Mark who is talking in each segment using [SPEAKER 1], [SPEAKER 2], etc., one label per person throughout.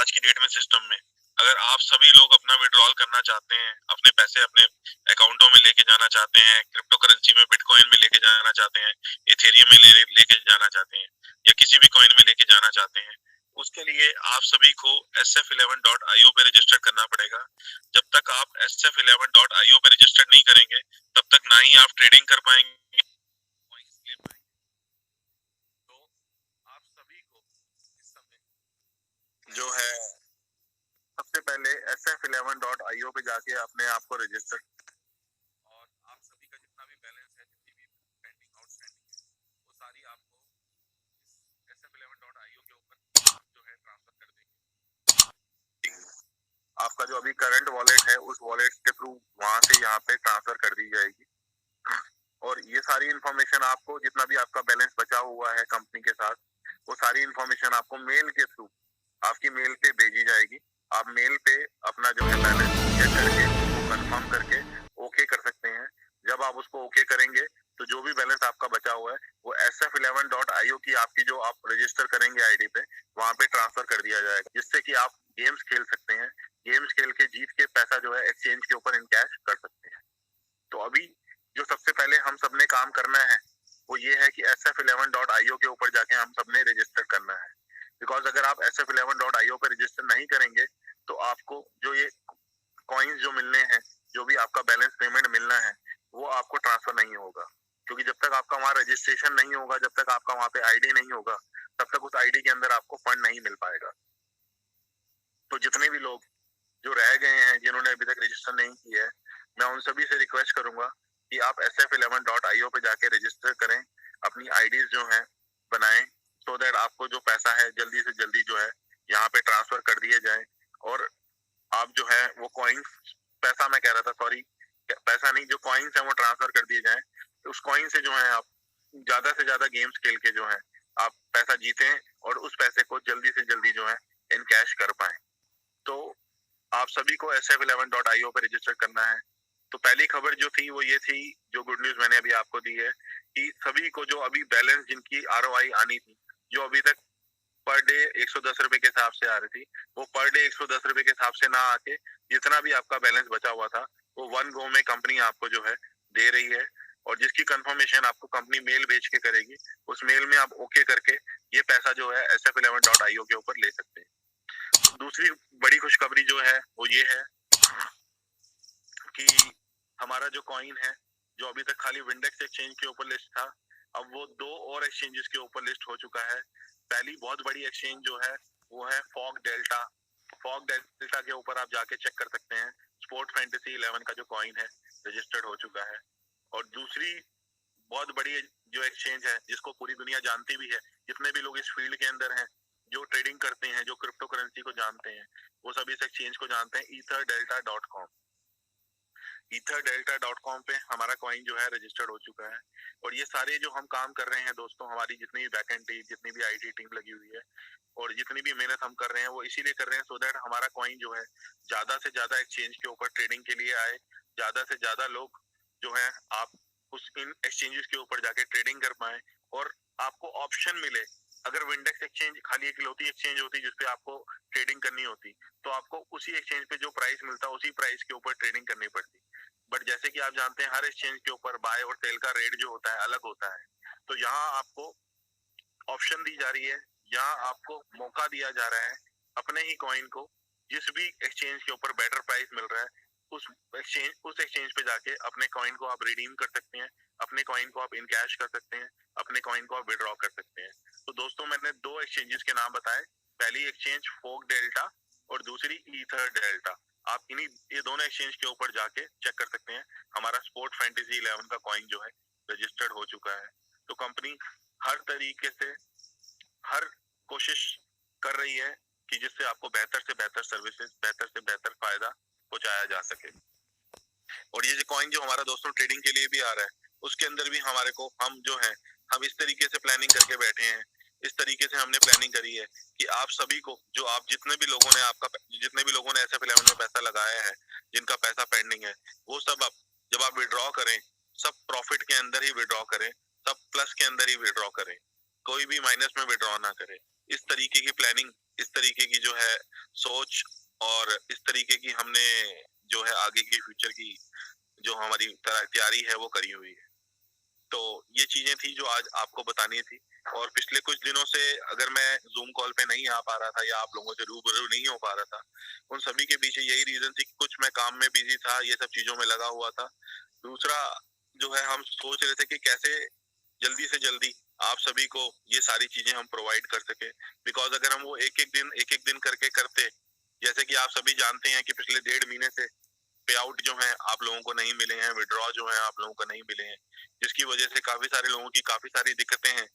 [SPEAKER 1] आज की डेट में सिस्टम में अगर आप सभी लोग अपना विड्रॉल करना चाहते हैं, अपने पैसे अपने अकाउंटों में लेके जाना चाहते हैं, क्रिप्टो करेंसी में बिटकॉइन में लेके जाना चाहते हैं, इथेरियम में लेके जाना चाहते हैं, या किसी भी कॉइन में लेके जाना चाहते हैं, उसके लिए आप सभी को sf11.io पे रजिस्टर करना पड़ेगा। जब तक आप sf11.io पे रजिस्टर नहीं करेंगे तब तक ना ही आप ट्रेडिंग कर पाएंगे, coins ले पाएंगे। तो आप सभी को इस समय जो है सबसे पहले sf11.io पे जाके अपने आप को रजिस्टर, और आप सभी का जितना भी बैलेंस है, जितनी भी पेंडिंग आउटस्टैंडिंग है, वो सारी आपको इस sf11.io के ऊपर आप जो है ट्रांसफर कर देंगे। आपका जो अभी करंट वॉलेट है उस वॉलेट के थ्रू वहां से यहाँ पे ट्रांसफर कर दी जाएगी, और ये सारी इन्फॉर्मेशन आपको जितना भी आपका बैलेंस बचा हुआ है कंपनी के साथ, वो सारी इन्फॉर्मेशन आपको मेल के थ्रू आपकी मेल पे भेजी जाएगी। आप मेल पे अपना जो है बैलेंस चेक करके उसको कंफर्म करके ओके कर सकते हैं। जब आप उसको ओके करेंगे तो जो भी बैलेंस आपका बचा हुआ है वो sf11.io की आपकी जो आप रजिस्टर करेंगे आईडी पे, वहां पे ट्रांसफर कर दिया जाएगा, जिससे कि आप गेम्स खेल सकते हैं। गेम्स खेल के जीत के पैसा जो है एक्सचेंज के ऊपर इन कैश कर सकते हैं। तो अभी जो सबसे पहले हम सबने काम करना है वो ये है कि sf11.io के ऊपर जाके हम सबने रजिस्टर करना है। बिकॉज अगर आप sf11.io पे रजिस्टर नहीं करेंगे तो आपको जो ये कॉइन्स जो मिलने हैं, जो भी आपका बैलेंस पेमेंट मिलना है, वो आपको ट्रांसफर नहीं होगा, क्योंकि जब तक आपका वहाँ रजिस्ट्रेशन नहीं होगा, जब तक आपका वहाँ पे आईडी नहीं होगा, तब तक उस आईडी के अंदर आपको फंड नहीं मिल पाएगा। तो जितने भी लोग जो रह गए हैं, जिन्होंने अभी तक रजिस्टर नहीं किया है, मैं उन सभी से रिक्वेस्ट करूंगा कि आप sf11.io पे जाके रजिस्टर करें, अपनी आईडीज जो हैं बनाएं, सो दैट आपको जो पैसा है जल्दी से जल्दी जो है यहाँ पे ट्रांसफर कर दिए जाए, और आप जो है वो कॉइन्स, पैसा मैं कह रहा था, सॉरी, पैसा नहीं, जो कॉइन्स है वो ट्रांसफर कर दिए जाए। उस कॉइन से जो है आप ज्यादा से ज्यादा गेम्स खेल के जो है आप पैसा जीतें, और उस पैसे को जल्दी से जल्दी जो है इन कैश कर पाए। तो आप सभी को sf11.io पे रजिस्टर करना है। तो पहली खबर जो थी वो ये थी, जो गुड न्यूज मैंने अभी आपको दी है, कि सभी को जो अभी बैलेंस जिनकी ROI आनी थी, जो अभी तक पर डे 110 रुपए के हिसाब से आ रही थी, वो पर डे 110 रुपए के हिसाब से ना आके जितना भी आपका बैलेंस बचा हुआ था वो वन गो में कंपनी आपको जो है दे रही है, और जिसकी कंफर्मेशन आपको कंपनी मेल भेज के करेगी, उस मेल में आप ओके करके ये पैसा जो है sf11.io के ऊपर ले सकते हैं। दूसरी बड़ी खुशखबरी जो है वो ये है कि हमारा जो कॉइन है, जो अभी तक खाली विंडेक्स एक्सचेंज के ऊपर लिस्ट था, अब वो 2 और एक्सचेंजेस के ऊपर लिस्ट हो चुका है। पहली बहुत बड़ी एक्सचेंज जो है वो है फॉग डेल्टा। फॉग डेल्टा के ऊपर आप जाके चेक कर सकते हैं, स्पोर्ट फैंटेसी 11 का जो कॉइन है रजिस्टर्ड हो चुका है। और दूसरी बहुत बड़ी जो एक्सचेंज है, जिसको पूरी दुनिया जानती भी है, जितने भी लोग इस फील्ड के अंदर हैं, जो ट्रेडिंग करते हैं, जो क्रिप्टो करेंसी को जानते हैं, वो सब इस एक्सचेंज को जानते हैं, etherdelta.com। etherdelta.com पे हमारा कॉइन जो है रजिस्टर्ड हो चुका है। और ये सारे जो हम काम कर रहे हैं दोस्तों, हमारी जितनी भी बैकएंड टीम, जितनी भी आईटी टीम लगी हुई है, और जितनी भी मेहनत हम कर रहे हैं, वो इसीलिए कर रहे हैं सो दैट हमारा कॉइन जो है ज्यादा से ज्यादा एक्सचेंज के ऊपर ट्रेडिंग के लिए आए, ज्यादा से ज्यादा लोग जो है आप उस इन एक्सचेंजेस के ऊपर जाके ट्रेडिंग कर पाए, और आपको ऑप्शन मिले। अगर विंडेक्स एक्सचेंज खाली इकलौती एक्सचेंज होती जिसपे आपको ट्रेडिंग करनी होती, तो आपको उसी एक्सचेंज पे जो प्राइस मिलता उसी प्राइस के ऊपर ट्रेडिंग करनी पड़ती। बट जैसे कि आप जानते हैं हर एक्सचेंज के ऊपर बाय और सेल का रेट जो होता है अलग होता है, तो यहाँ आपको ऑप्शन दी जा रही है, यहाँ आपको मौका दिया जा रहा है अपने ही कॉइन को जिस भी एक्सचेंज के ऊपर बेटर प्राइस मिल रहा है उस एक्सचेंज पे जाके अपने कॉइन को आप रिडीम कर सकते हैं, अपने कॉइन को आप इन कैश कर सकते हैं, अपने कॉइन को आप विड्रॉ कर सकते हैं। तो दोस्तों मैंने 2 एक्सचेंजेस के नाम बताए, पहली एक्सचेंज फोक डेल्टा और दूसरी ईथर डेल्टा। आप इन्हीं ये दोनों एक्सचेंज के ऊपर जाके चेक कर सकते हैं, हमारा स्पोर्ट फैंटेसी 11 का कॉइन जो है रजिस्टर्ड हो चुका है। तो कंपनी हर तरीके से हर कोशिश कर रही है कि जिससे आपको बेहतर से बेहतर सर्विसेज, बेहतर से बेहतर फायदा पहुंचाया जा सके। और ये जो कॉइन जो हमारा दोस्तों ट्रेडिंग के लिए भी आ रहा है, उसके अंदर भी हमारे को हम जो है हम इस तरीके से प्लानिंग करके बैठे हैं, इस तरीके से हमने प्लानिंग करी है कि आप सभी को, जो आप जितने भी लोगों ने SF11 में पैसा लगाया है, जिनका पैसा पेंडिंग है, वो सब आप जब आप विड्रॉ करें, सब प्रॉफिट के अंदर ही विड्रॉ करें, सब प्लस के अंदर ही विड्रॉ करें, कोई भी माइनस में विड्रॉ ना करें। इस तरीके की प्लानिंग, इस तरीके की जो है है सोच और इस तरीके की हमने जो है आगे की फ्यूचर की जो हमारी तैयारी है वो करी हुई है। तो ये चीजें थी जो आज आपको बतानी थी। और पिछले कुछ दिनों से अगर मैं जूम कॉल पे नहीं आ पा रहा था या आप लोगों से रूबरू नहीं हो पा रहा था, उन सभी के पीछे यही रीजन थी कि कुछ मैं काम में बिजी था, ये सब चीजों में लगा हुआ था। दूसरा जो है हम सोच रहे थे कि कैसे जल्दी से जल्दी आप सभी को ये सारी चीजें हम प्रोवाइड कर सके। बिकॉज अगर हम वो एक एक दिन करके करते, जैसे कि आप सभी जानते हैं कि पिछले 1.5 महीने से पे आउट जो है आप लोगों को नहीं मिले हैं, विड्रॉ जो है आप लोगों को नहीं मिले हैं, जिसकी वजह से काफी सारे लोगों की काफी सारी दिक्कतें हैं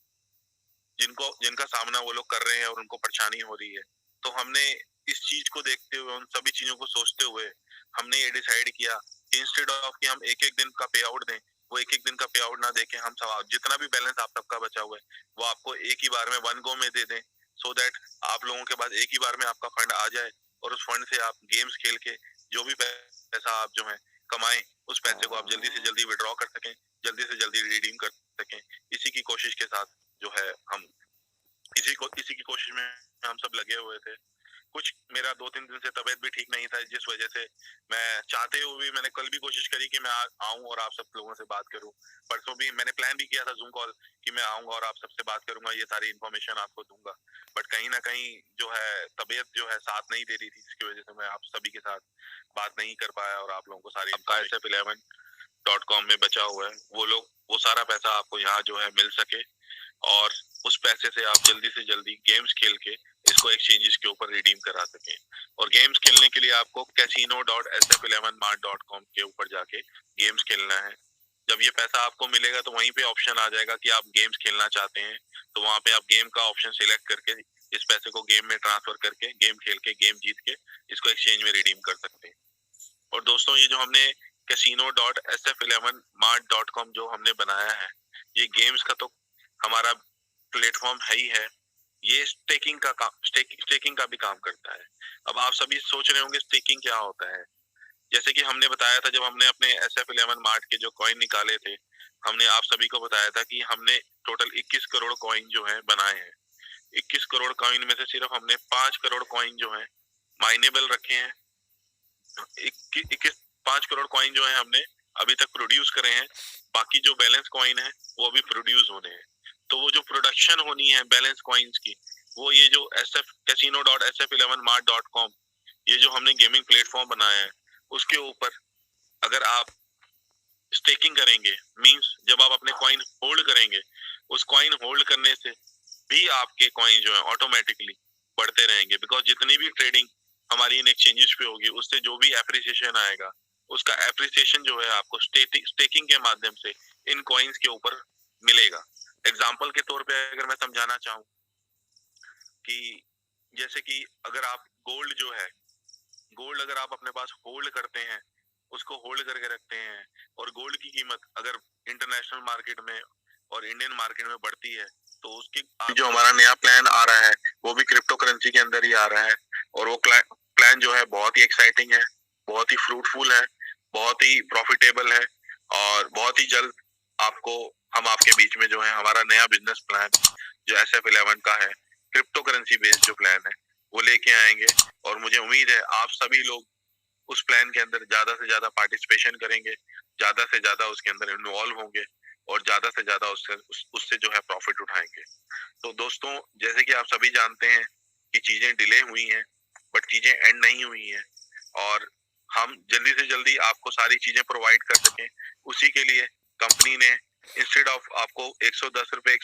[SPEAKER 1] जिनका सामना वो लोग कर रहे हैं और उनको परेशानी हो रही है। तो हमने इस चीज को देखते हुए, उन सभी चीजों को सोचते हुए हमने ये डिसाइड किया कि इंस्टेड ऑफ कि हम एक एक दिन का पे आउट दें, वो एक एक दिन का पे आउट ना देके हम सब जितना भी बैलेंस आप सबका बचा हुआ है वो आपको एक ही बार में वन गो में दे दें, सो दैट आप लोगों के पास एक ही बार में आपका फंड आ जाए और उस फंड से आप गेम्स खेल के जो भी पैसा आप जो है कमाएं, उस पैसे को आप जल्दी से जल्दी विड्रॉ कर सकें, जल्दी से जल्दी रिडीम कर सकें। इसी की कोशिश के साथ जो है हम इसी की कोशिश में हम सब लगे हुए थे। कुछ मेरा 2-3 दिन से तबीयत भी ठीक नहीं था, जिस वजह से मैं चाहते हुए भी मैंने कल भी कोशिश करी कि मैं आऊं और आप सब लोगों से बात करूं। परसों भी मैंने प्लान भी किया था जूम कॉल कि मैं आऊंगा और आप सबसे बात करूंगा, ये सारी इन्फॉर्मेशन आपको दूंगा। बट कहीं ना कहीं जो है तबीयत जो है साथ नहीं दे रही थी, जिसकी वजह से मैं आप सभी के साथ बात नहीं कर पाया और आप लोगों को सारी SF11.com में बचा हुआ है वो सारा पैसा आपको यहाँ जो है मिल सके और उस पैसे से आप जल्दी से जल्दी गेम्स खेल के इसको एक्सचेंजेस के ऊपर रिडीम करा सकें। और गेम्स खेलने के लिए आपको casino.sf11mart.com के ऊपर जाके गेम्स खेलना है। जब ये पैसा आपको मिलेगा तो वहीं पे ऑप्शन आ जाएगा कि आप गेम्स खेलना चाहते हैं, तो वहां पे आप गेम का ऑप्शन सिलेक्ट करके इस पैसे को गेम में ट्रांसफर करके गेम खेल के गेम जीत के इसको एक्सचेंज में रिडीम कर सकते हैं। और दोस्तों ये जो हमने casino.sf11mart.com जो हमने बनाया है, ये गेम्स का तो हमारा प्लेटफॉर्म है ही है, ये स्टेकिंग का भी काम करता है। अब आप सभी सोच रहे होंगे स्टेकिंग क्या होता है। जैसे कि हमने बताया था जब हमने अपने SF11 मार्ट के जो कॉइन निकाले थे, हमने आप सभी को बताया था कि हमने टोटल 21 करोड़ कॉइन जो है बनाए हैं। 21 करोड़ कॉइन में से सिर्फ हमने 5 करोड़ कॉइन जो है माइनेबल रखे हैं। 5 करोड़ कॉइन जो है हमने अभी तक प्रोड्यूस करे हैं, बाकी जो बैलेंस कॉइन है वो अभी प्रोड्यूस होने हैं। तो वो जो प्रोडक्शन होनी है बैलेंस कॉइन्स की, वो ये जो casino.sf11mart.com ये जो हमने गेमिंग प्लेटफॉर्म बनाया है उसके ऊपर अगर आप स्टेकिंग करेंगे, मींस जब आप अपने कॉइन होल्ड करेंगे, उस कॉइन होल्ड करने से भी आपके कॉइन जो है ऑटोमेटिकली बढ़ते रहेंगे। बिकॉज जितनी भी ट्रेडिंग हमारी इन एक्सचेंजेस पे होगी उससे जो भी एप्रिसिएशन आएगा उसका एप्रिसिएशन जो है आपको स्टेकिंग के माध्यम से इन कॉइन्स के ऊपर मिलेगा। एग्जाम्पल के तौर पे अगर मैं समझाना चाहूँ कि जैसे कि अगर आप गोल्ड अगर आप अपने पास होल्ड करते हैं, उसको होल्ड करके रखते हैं और गोल्ड की कीमत अगर इंटरनेशनल मार्केट में और इंडियन मार्केट में बढ़ती है तो उसकी जो हमारा नया प्लान आ रहा है वो भी क्रिप्टो करेंसी के अंदर ही आ रहा है। और वो प्लान जो है बहुत ही एक्साइटिंग है, बहुत ही फ्रूटफुल है, बहुत ही प्रॉफिटेबल है और बहुत ही जल्द हम आपके बीच में जो है हमारा नया बिजनेस प्लान जो SF11 का है, क्रिप्टो करेंसी बेस्ड जो प्लान है वो लेके आएंगे। और मुझे उम्मीद है आप सभी लोग उस प्लान के अंदर ज्यादा से ज्यादा पार्टिसिपेशन करेंगे, ज्यादा से ज्यादा उसके अंदर इन्वॉल्व होंगे और ज्यादा से ज्यादा उससे जो है प्रॉफिट उठाएंगे। तो दोस्तों जैसे कि आप सभी जानते हैं कि चीजें डिले हुई हैं बट चीजें एंड नहीं हुई हैं और हम जल्दी से जल्दी आपको सारी चीजें प्रोवाइड कर सकें, उसी के लिए कंपनी ने इंस्टेड ऑफ आपको 110 रुपए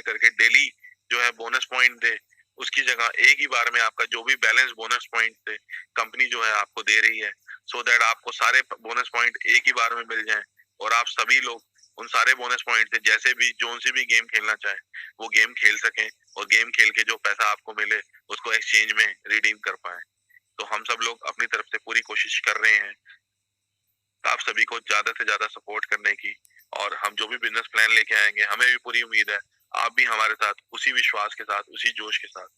[SPEAKER 1] करके डेली जो है बोनस पॉइंट दे, उसकी जगह एक ही बार में आपका जो भी बैलेंस बोनस पॉइंट थे कंपनी जो है आपको दे रही है, सो दैट आपको सारे बोनस पॉइंट एक ही बार में मिल जाएं और आप सभी लोग उन सारे बोनस पॉइंट से जैसे भी जोन से भी गेम खेलना चाहे वो गेम खेल सकें और गेम खेल के जो पैसा आपको मिले उसको एक्सचेंज में रिडीम कर पाए। तो हम सब लोग अपनी तरफ से पूरी कोशिश कर रहे हैं आप सभी को ज्यादा से ज्यादा सपोर्ट करने की, और हम जो भी बिजनेस प्लान लेके आएंगे हमें भी पूरी उम्मीद है आप भी हमारे साथ उसी विश्वास के साथ, उसी जोश के साथ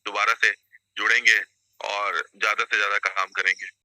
[SPEAKER 1] दोबारा से जुड़ेंगे और ज्यादा से ज्यादा काम करेंगे।